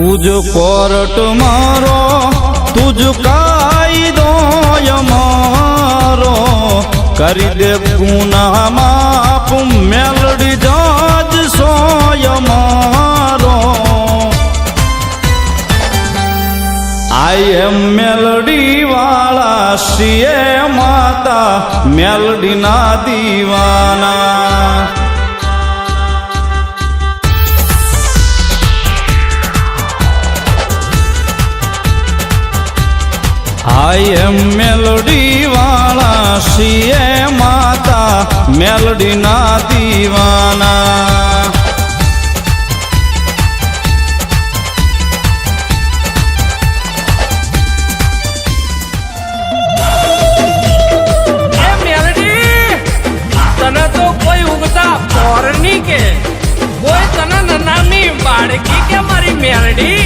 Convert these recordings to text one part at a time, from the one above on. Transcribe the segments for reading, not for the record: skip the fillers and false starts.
તુજ court મારો તુજ કાયદો મારો કરી દે ગુના માપ મેલડી જજ સોય મારો આઈ એમ મેલડી વાળા શ્રીએ માતા મેલડી ના દીવાના આઈ એમ મેલડી વાળા શ્રીએ માતા મેલડી ના દીવાના તને તો કોઈ ઉગતા પોરની કે કોઈ તને નાની બાળકી કે મારી મેરડી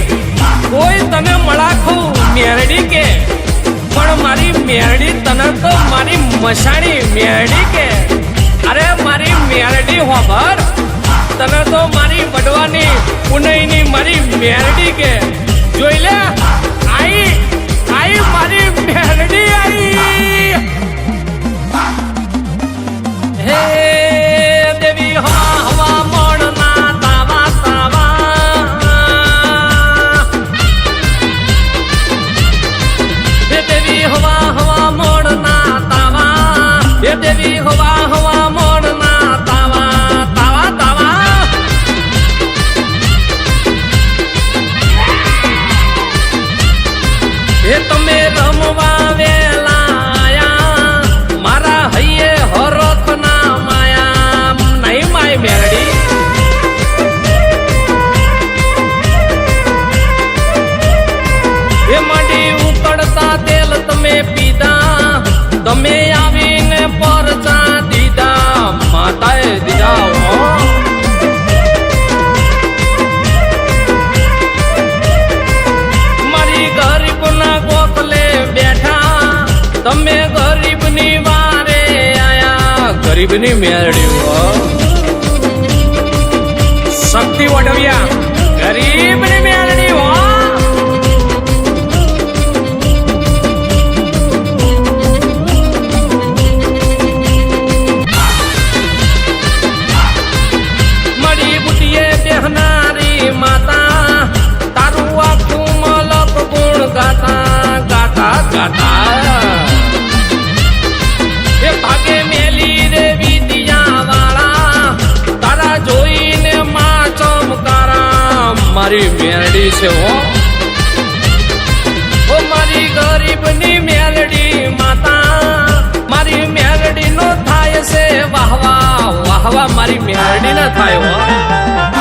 કોઈ તને મળાખું મેરડી કે પણ મારી મેરડી તને તો મારી મસાણી મેરડી કે અરે મારી મેરડી હોબર તને તો મારી વડવાની ઉનઈની મારી મેરડી કે જોઈ લે આઈ આઈ મારી મેરડી આઈ હે દેવી હવા હવા મોડના તાવા તાવા હે દેવી હવા હવા મોડના તાવા હે દેવી હવા હવા મોડના તાવા તાવા તાવા હે તમે રમવા વેલા આયા મારા હૈયે હરખ ના માયા નહીં માય મેરડી એ મંડી ઉકળતા તેલ તમે પીધા તમે આવીને પરચા દીધા માતાએ દીધા મારી ગરીબ ના ગોખલે બેઠા તમે ગરીબની વારે આયા ગરીબની મેરડી શક્તિ વડવિયા ગરીબની મેરડી હો મળી બુટીએ બેહનારી માતા તારું આખું મલક ગુણ ગાતા ગાતા ગાતા એ ભાગે મેલી રે વિદ્યા વાળા તારા જોઈને માં ચમકારા મારી મેરડી છે હો ઓ મારી ગરીબની મેલડી માતા મારી મેલડી નો થાય છે વાહવા વાહવા મારી મેલડી ના થાય હો